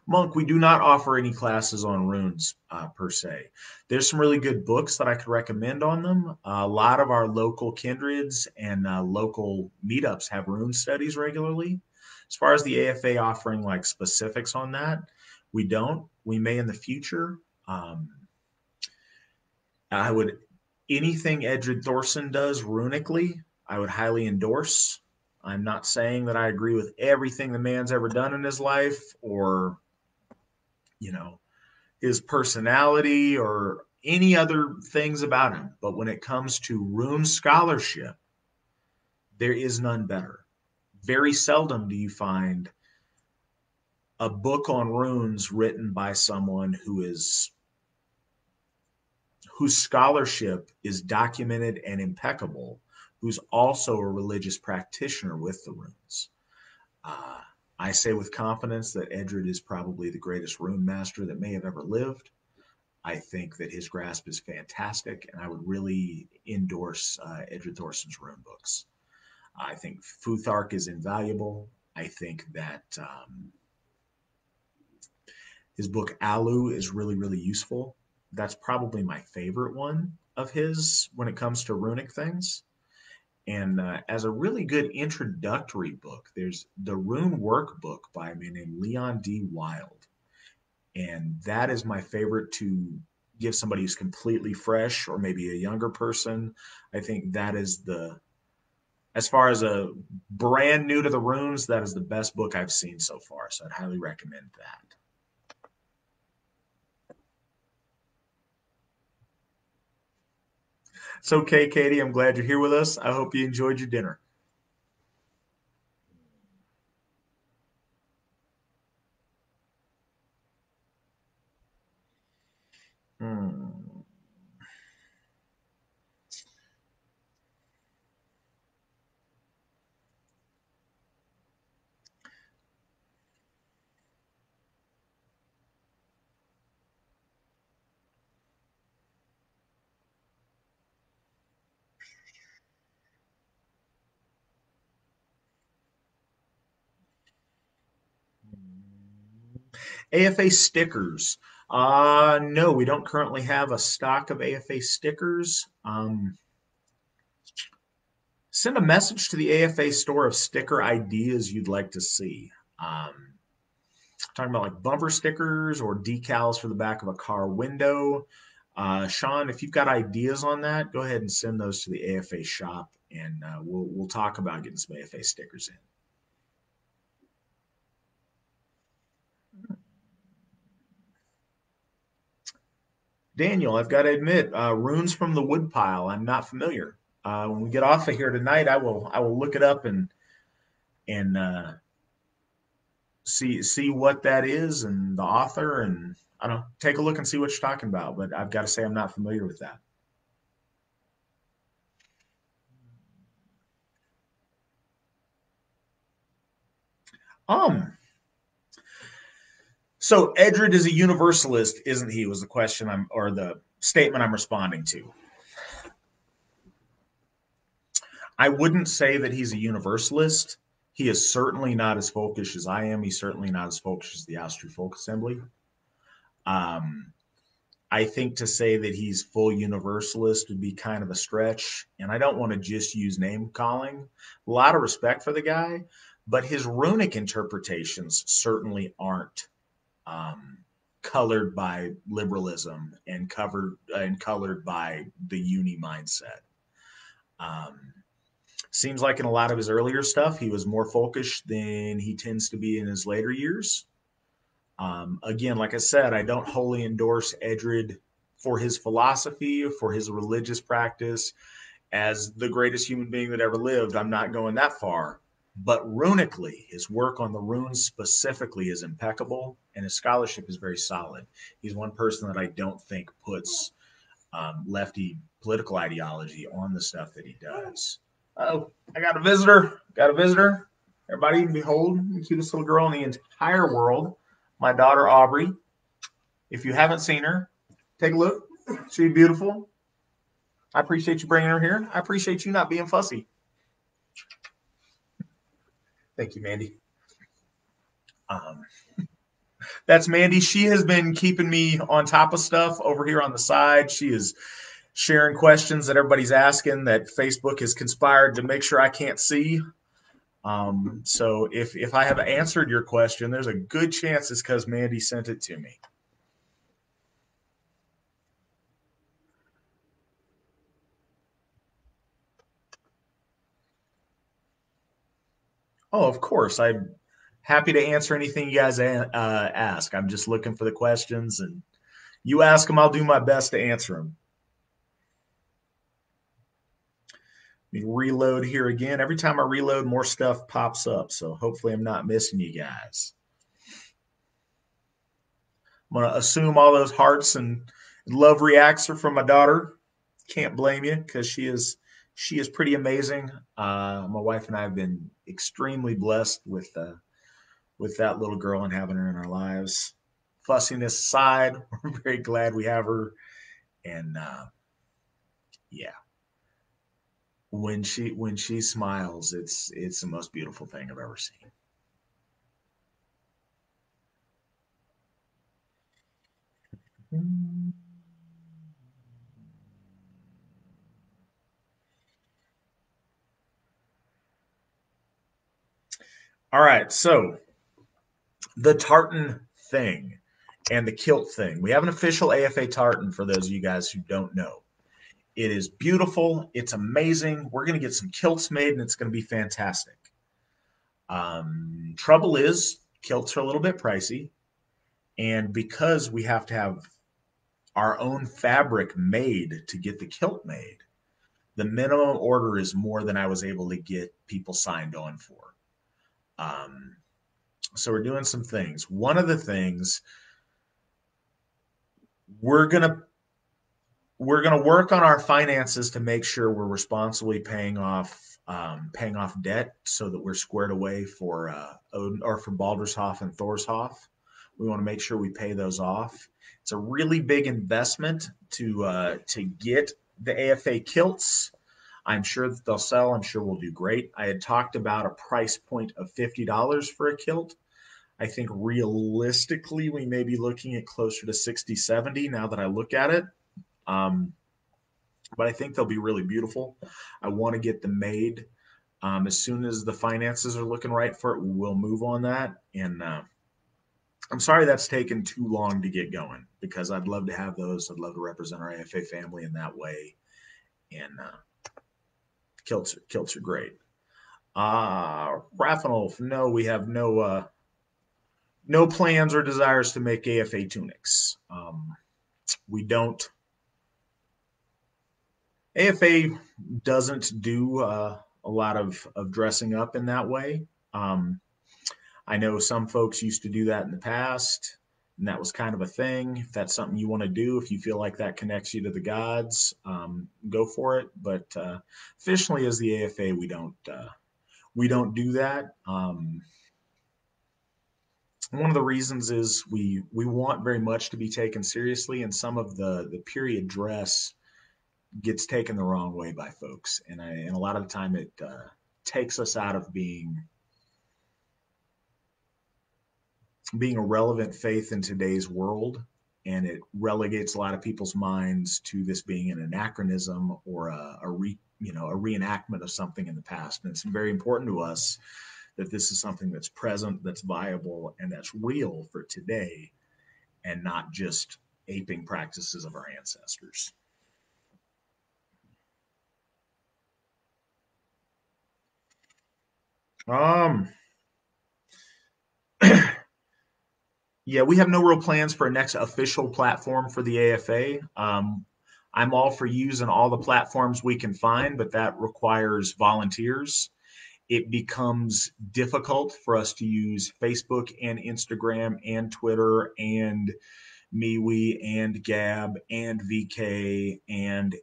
Monk, we do not offer any classes on runes per se. There's some really good books that I could recommend on them. A lot of our local kindreds and local meetups have rune studies regularly. As far as the AFA offering like specifics on that, we don't. We may in the future. Um, I would anything Edred Thorson does runically, I would highly endorse. I'm not saying that I agree with everything the man's ever done in his life or you know his personality or any other things about him. But when it comes to rune scholarship, there is none better. Very seldom do you find a book on runes written by someone whose scholarship is documented and impeccable, who's also a religious practitioner with the runes. Uh, I say with confidence that Edred is probably the greatest rune master that may have ever lived. I think that his grasp is fantastic, and I would really endorse Edred Thorson's rune books. I think Futhark is invaluable. I think that his book Alu is really, really useful. That's probably my favorite one of his when it comes to runic things. And as a really good introductory book, there's the Rune Workbook by a man named Leon D. Wild. And that is my favorite to give somebody who's completely fresh or maybe a younger person. I think that is As far as a brand new to the runes, that is the best book I've seen so far. So I'd highly recommend that. It's okay, Katie. I'm glad you're here with us. I hope you enjoyed your dinner. Hmm. AFA stickers. No, we don't currently have a stock of AFA stickers. Send a message to the AFA store of sticker ideas you'd like to see. Um, Talking about like bumper stickers or decals for the back of a car window. Sean, if you've got ideas on that, go ahead and send those to the AFA shop, and we'll talk about getting some AFA stickers in. Daniel, I've got to admit, runes from the woodpile. I'm not familiar. When we get off of here tonight, I will look it up and see what that is and the author, and I don't know, take a look and see what you're talking about. But I've got to say I'm not familiar with that. Um, so Edred is a universalist, isn't he? Was the question I'm or the statement I'm responding to. I wouldn't say that he's a universalist. He is certainly not as folkish as I am. He's certainly not as folkish as the Austrian Folk Assembly. Um, I think to say that he's full universalist would be kind of a stretch, and I don't want to just use name calling. A lot of respect for the guy, but his runic interpretations certainly aren't um, colored by liberalism and covered and colored by the uni mindset. Um, Seems like in a lot of his earlier stuff, he was more folkish than he tends to be in his later years. Again, like I said, I don't wholly endorse Edred for his philosophy, for his religious practice, as the greatest human being that ever lived. I'm not going that far. But runically, his work on the runes specifically is impeccable, and his scholarship is very solid. He's one person that I don't think puts lefty political ideology on the stuff that he does. Oh, I got a visitor. Got a visitor. Everybody, behold the cutest little girl in the entire world, my daughter Aubrey. If you haven't seen her, take a look. She's beautiful. I appreciate you bringing her here. I appreciate you not being fussy. Thank you, Mandy. Um, that's Mandy. She has been keeping me on top of stuff over here on the side. She is sharing questions that everybody's asking that Facebook has conspired to make sure I can't see. So if I have answered your question, there's a good chance it's because Mandy sent it to me. Oh, of course. I'm happy to answer anything you guys ask. I'm just looking for the questions, and you ask them, I'll do my best to answer them. Let me reload here again. Every time I reload, more stuff pops up. So hopefully, I'm not missing you guys. I'm going to assume all those hearts and love reacts are from my daughter. Can't blame you because she is pretty amazing. My wife and I have been extremely blessed with that little girl and having her in our lives. Fussiness aside, we're very glad we have her, and yeah, when she smiles, it's the most beautiful thing I've ever seen. All right, so the tartan thing and the kilt thing. We have an official AFA tartan for those of you guys who don't know. It is beautiful. It's amazing. We're going to get some kilts made, and it's going to be fantastic. Trouble is, kilts are a little bit pricey, and because we have to have our own fabric made to get the kilt made, the minimum order is more than I was able to get people signed on for. Um, so we're doing some things. One of the things we're gonna we're gonna work on our finances to make sure we're responsibly paying off debt so that we're squared away for Odin or for Baldershof and Thorshof. We want to make sure we pay those off. It's a really big investment to get the AFA kilts. I'm sure that they'll sell. I'm sure we'll do great. I had talked about a price point of $50 for a kilt. I think realistically, we may be looking at closer to 60, 70 now that I look at it. Um, but I think they'll be really beautiful. I want to get them made. As soon as the finances are looking right for it, we'll move on that. And I'm sorry that's taken too long to get going because I'd love to have those. I'd love to represent our AFA family in that way. And kilts are great. Raphael, no, we have no plans or desires to make AFA tunics. We don't. AFA doesn't do a lot of dressing up in that way. Um, I know some folks used to do that in the past, and that was kind of a thing. If that's something you want to do, if you feel like that connects you to the gods, go for it. But officially, as the AFA, we don't do that. One of the reasons is we want very much to be taken seriously, and some of the period dress gets taken the wrong way by folks, and a lot of the time it takes us out of being a relevant faith in today's world, and it relegates a lot of people's minds to this being an anachronism or a reenactment of something in the past. And it's very important to us that this is something that's present, that's viable, and that's real for today, and not just aping practices of our ancestors. Um, yeah, we have no real plans for a next official platform for the AFA. I'm all for using all the platforms we can find, but that requires volunteers. It becomes difficult for us to use Facebook and Instagram and Twitter and MeWe and Gab and VK and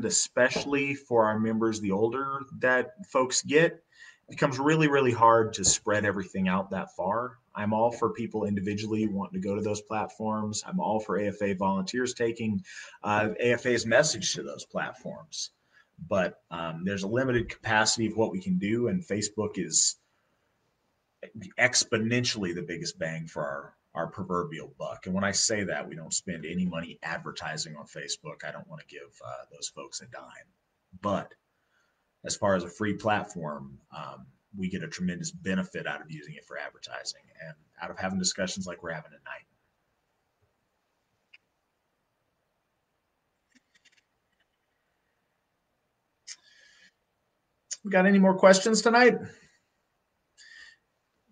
especially for our members, the older that folks get, it becomes really, really hard to spread everything out that far. I'm all for people individually wanting to go to those platforms. I'm all for AFA volunteers taking AFA's message to those platforms. But there's a limited capacity of what we can do, and Facebook is exponentially the biggest bang for our proverbial buck. And when I say that, we don't spend any money advertising on Facebook. I don't want to give those folks a dime. But as far as a free platform, we get a tremendous benefit out of using it for advertising and out of having discussions like we're having tonight. We got any more questions tonight?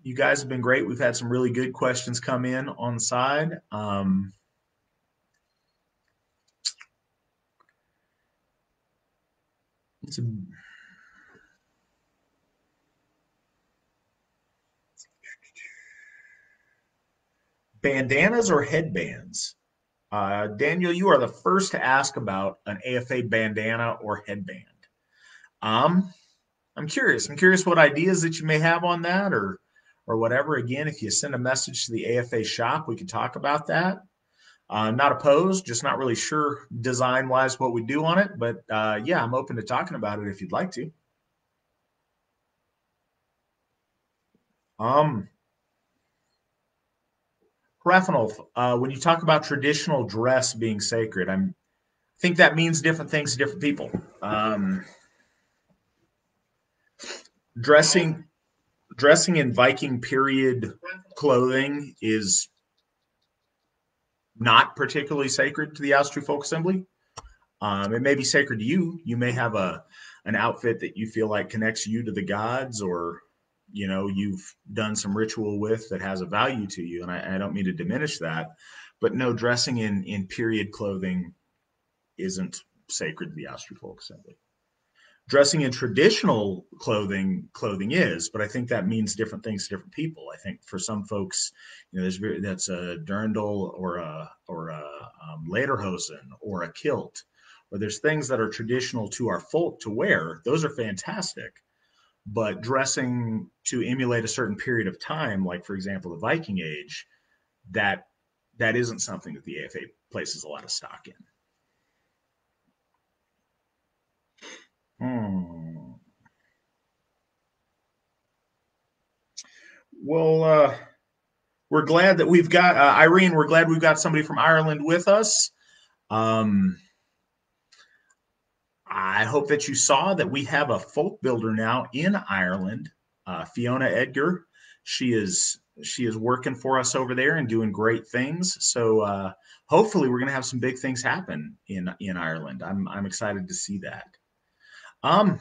You guys have been great. We've had some really good questions come in on the side. It's a, bandanas or headbands? Daniel, you are the first to ask about an AFA bandana or headband. Um, I'm curious. I'm curious what ideas that you may have on that or whatever. Again, if you send a message to the AFA shop, we could talk about that. Not opposed, just not really sure design wise what we do on it, but yeah, I'm open to talking about it if you'd like to. Um, Raphael, when you talk about traditional dress being sacred, I think that means different things to different people. Dressing dressing in Viking period clothing is not particularly sacred to the Austrian Folk Assembly. It may be sacred to you. You may have an outfit that you feel like connects you to the gods, or you've done some ritual with that has a value to you. And I don't mean to diminish that, but no, dressing in period clothing isn't sacred to the Astor Folk Assembly. Dressing in traditional clothing is, but I think that means different things to different people. I think for some folks, that's a dirndl or a lederhosen or a kilt, or there's things that are traditional to our folk to wear. Those are fantastic. But dressing to emulate a certain period of time, like for example the Viking Age, that that isn't something that the AFA places a lot of stock in. Hmm. Well, we're glad that we've got Irene. We're glad we've got somebody from Ireland with us. Um, I hope that you saw that we have a folk builder now in Ireland, Fiona Edgar. She is working for us over there and doing great things. So hopefully we're going to have some big things happen in Ireland. I'm excited to see that. Um,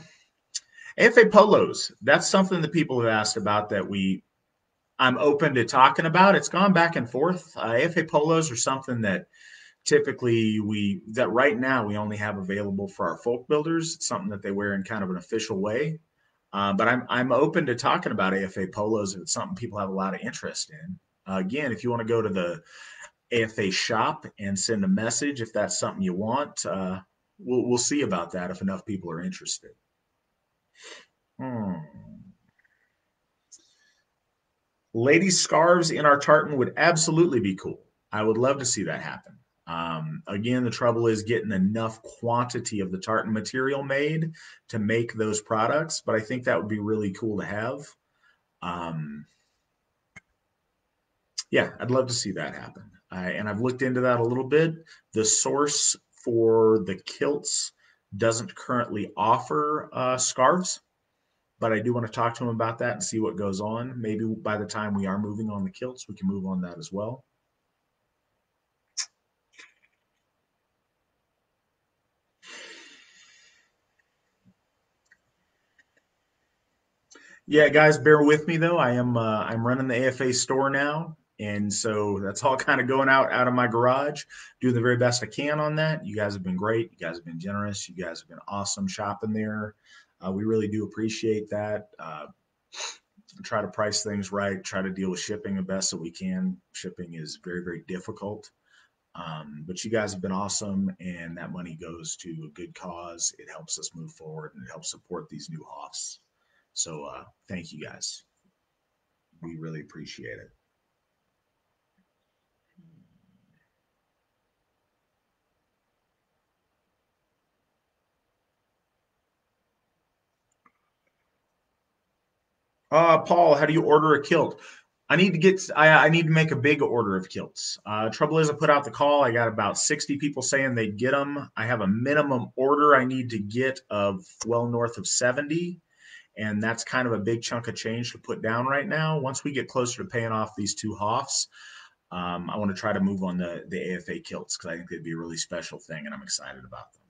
AFA polos. That's something that people have asked about that I'm open to talking about. It's gone back and forth. AFA polos are something that typically that right now we only have available for our folk builders. It's something that they wear in kind of an official way. But I'm open to talking about AFA polos if it's something people have a lot of interest in. Again, if you want to go to the AFA shop and send a message, if that's something you want, we'll see about that if enough people are interested. Hmm. Ladies' scarves in our tartan would absolutely be cool. I would love to see that happen. Again, the trouble is getting enough quantity of the tartan material made to make those products, but I think that would be really cool to have. Um, yeah, I'd love to see that happen. And I've looked into that a little bit. The source for the kilts doesn't currently offer scarves, but I do want to talk to him about that and see what goes on. Maybe by the time we are moving on the kilts, we can move on that as well. Yeah, guys, bear with me though. I'm running the AFA store now, and so that's all kind of going out of my garage, doing the very best I can on that. You guys have been great. You guys have been generous. You guys have been awesome shopping there. We really do appreciate that. Try to price things right. Try to deal with shipping the best that we can. Shipping is very very difficult. But you guys have been awesome, and that money goes to a good cause. It helps us move forward and it helps support these new Hoffs. So thank you guys. We really appreciate it. Paul, how do you order a kilt? I need to make a big order of kilts. Trouble is, I put out the call. I got about 60 people saying they'd get them. I have a minimum order I need to get of well north of 70, and that's kind of a big chunk of change to put down right now. Once we get closer to paying off these two Hoffs, I want to try to move on the AFA kilts because I think they'd be a really special thing, and I'm excited about them.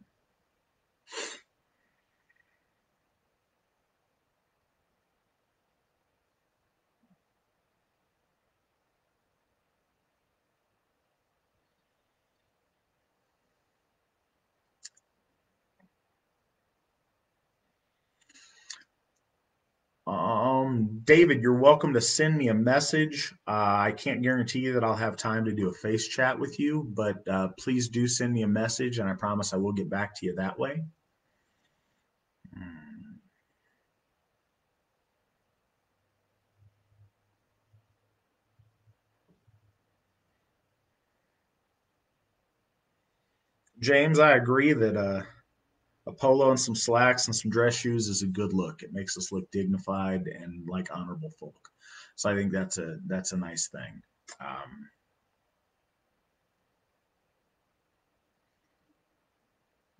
David, you're welcome to send me a message. I can't guarantee you that I'll have time to do a face chat with you, but please do send me a message, and I promise I will get back to you that way. Hmm. James, I agree that a polo and some slacks and some dress shoes is a good look. It makes us look dignified and like honorable folk. So I think that's a nice thing. Um,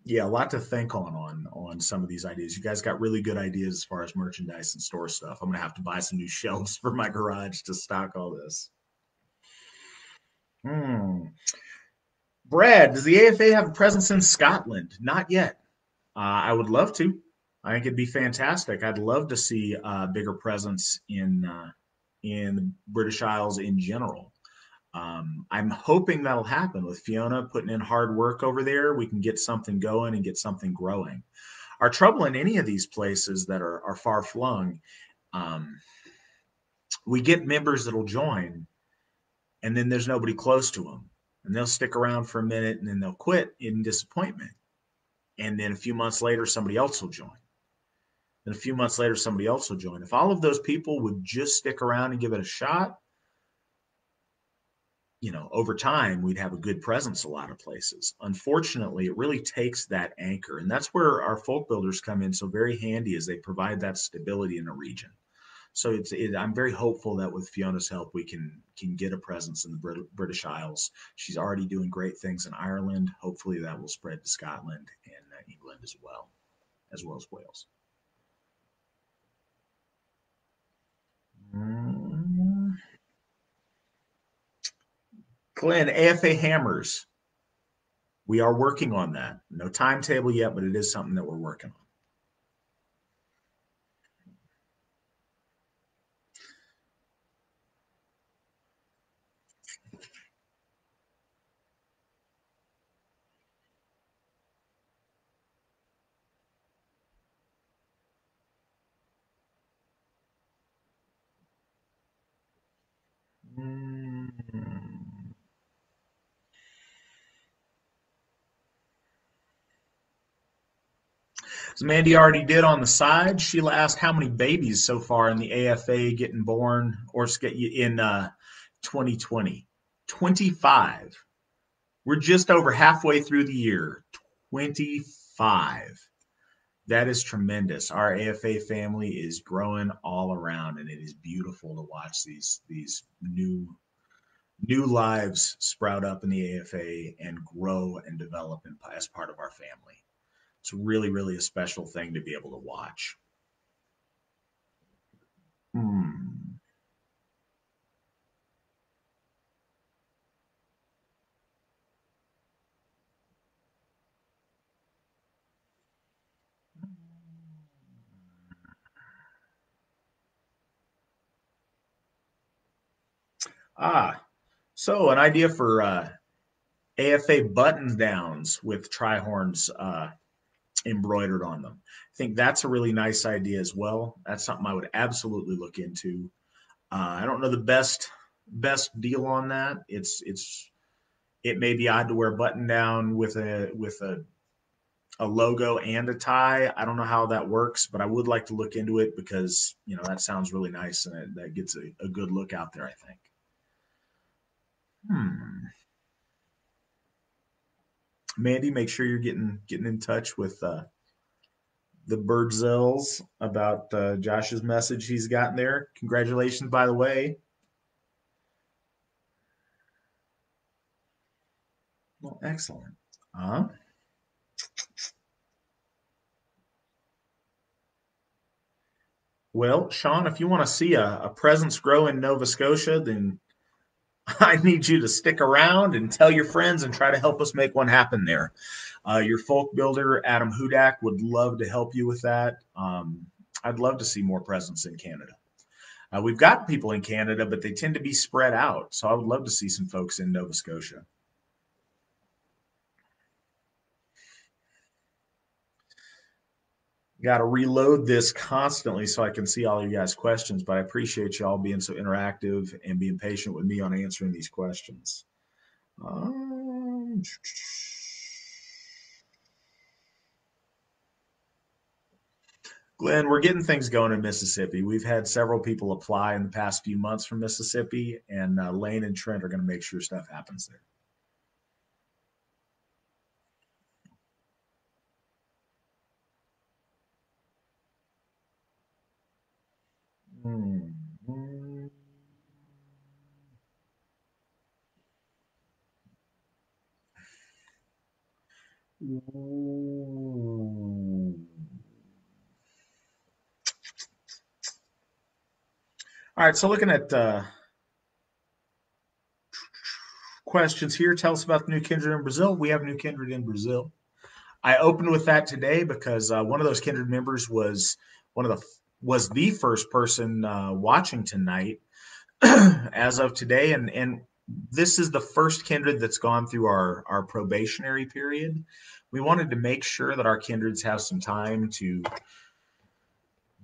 yeah, a lot to think on some of these ideas. You guys got really good ideas as far as merchandise and store stuff. I'm gonna have to buy some new shelves for my garage to stock all this. Hmm. Brad, does the AFA have a presence in Scotland? Not yet. I would love to. I think it'd be fantastic. I'd love to see a bigger presence in the British Isles in general. I'm hoping that'll happen with Fiona putting in hard work over there. We can get something going and get something growing. Our trouble in any of these places that are far flung, um, we get members that'll join, and then there's nobody close to them, and they'll stick around for a minute, and then they'll quit in disappointment. And then a few months later, somebody else will join. And a few months later, somebody else will join. If all of those people would just stick around and give it a shot, over time, we'd have a good presence a lot of places. Unfortunately, it really takes that anchor. And that's where our folk builders come in so very handy as they provide that stability in a region. So I'm very hopeful that with Fiona's help, we can get a presence in the British Isles. She's already doing great things in Ireland. Hopefully that will spread to Scotland and England as well as Wales. Mm. Glenn, AFA hammers. We are working on that. No timetable yet, but it is something that we're working on. As Mandy already did on the side, Sheila asked how many babies so far in the AFA getting born or in 2020. 25. We're just over halfway through the year. 25. That is tremendous. Our AFA family is growing all around, and it is beautiful to watch these new lives sprout up in the AFA and grow and develop as part of our family. It's really, really a special thing to be able to watch. Hmm. So an idea for AFA button downs with Trihorns embroidered on them. I think that's a really nice idea as well. That's something I would absolutely look into. I don't know the best deal on that. It may be odd to wear a button down with a logo and a tie. I don't know how that works, but I would like to look into it because that sounds really nice and that gets a good look out there, I think. Hmm. Mandy, make sure you're getting in touch with the Birdzills about Josh's message he's gotten there. Congratulations, by the way. Well, excellent. Uh, well, Sean, if you want to see a presence grow in Nova Scotia, then I need you to stick around and tell your friends and try to help us make one happen there. Your folk builder, Adam Hudak, would love to help you with that. I'd love to see more presence in Canada. We've got people in Canada, but they tend to be spread out. So I would love to see some folks in Nova Scotia. Got to reload this constantly so I can see all you guys' questions, but I appreciate y'all being so interactive and being patient with me on answering these questions. Um, Glenn, we're getting things going in Mississippi. We've had several people apply in the past few months from Mississippi, and Lane and Trent are going to make sure stuff happens there. Hmm. Ooh. All right, so looking at questions here. Tell us about the New Kindred in Brazil. We have New Kindred in Brazil. I opened with that today because one of those Kindred members was one of the was the first person watching tonight as of today, and this is the first Kindred that's gone through our probationary period. We wanted to make sure that our Kindreds have some time to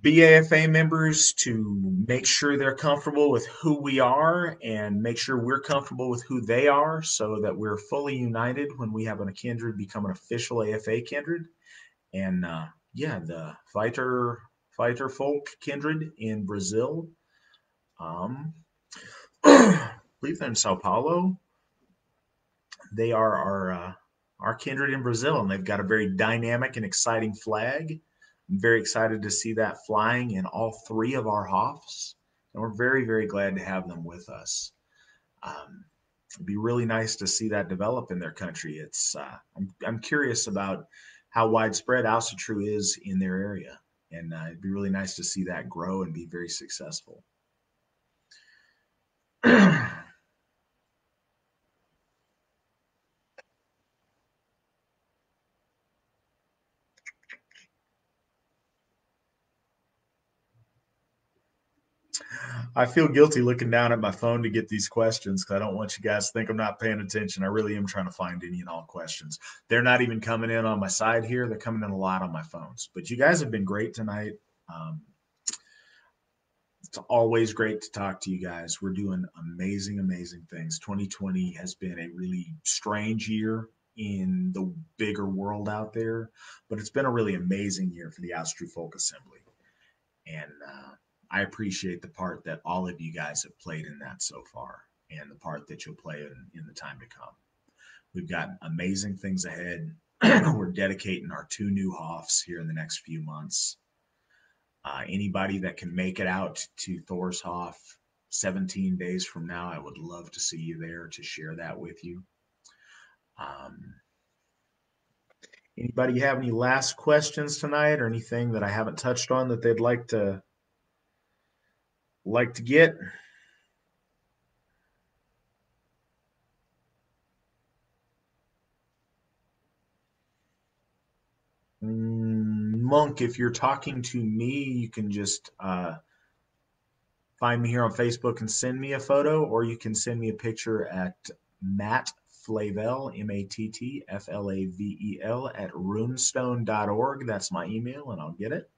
be AFA members, to make sure they're comfortable with who we are and make sure we're comfortable with who they are so that we're fully united when we have a Kindred become an official AFA Kindred. And yeah, the fighter folk Kindred in Brazil. I believe they're in Sao Paulo. They are our Kindred in Brazil, and they've got a very dynamic and exciting flag. I'm very excited to see that flying in all three of our Hoffs, and we're very, very glad to have them with us. It'd be really nice to see that develop in their country. I'm curious about how widespread Asatru is in their area, and it'd be really nice to see that grow and be very successful. I feel guilty looking down at my phone to get these questions because I don't want you guys to think I'm not paying attention. I really am trying to find any and all questions. They're not even coming in on my side here. They're coming in a lot on my phones. But you guys have been great tonight. Um, it's always great to talk to you guys. We're doing amazing, amazing things. 2020 has been a really strange year in the bigger world out there, but it's been a really amazing year for the Asatru Folk Assembly. And I appreciate the part that all of you guys have played in that so far and the part that you'll play in the time to come. We've got amazing things ahead. We're dedicating our 2 new Hoffs here in the next few months. Anybody that can make it out to Thorshof 17 days from now, I would love to see you there to share that with you. Anybody have any last questions tonight or anything that I haven't touched on that they'd like to get? Monk, if you're talking to me, you can just find me here on Facebook and send me a photo, or you can send me a picture at Matt Flavel, MattFlavel at runestone.org. That's my email, and I'll get it.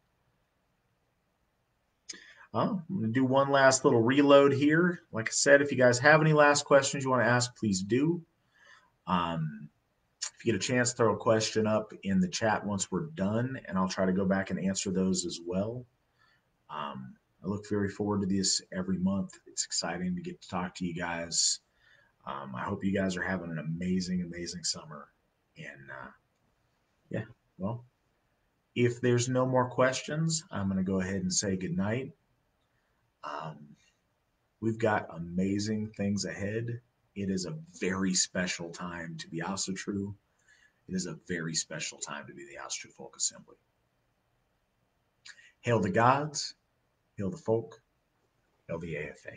I'm going to do one last little reload here. Like I said, if you guys have any last questions you want to ask, please do. If you get a chance, throw a question up in the chat once we're done, and I'll try to go back and answer those as well. I look very forward to this every month. It's exciting to get to talk to you guys. I hope you guys are having an amazing, amazing summer. And yeah, well, if there's no more questions, I'm going to go ahead and say goodnight. We've got amazing things ahead. It is a very special time to be Asatru. It is a very special time to be the Asatru Folk Assembly. Hail the gods, hail the folk, hail the AFA.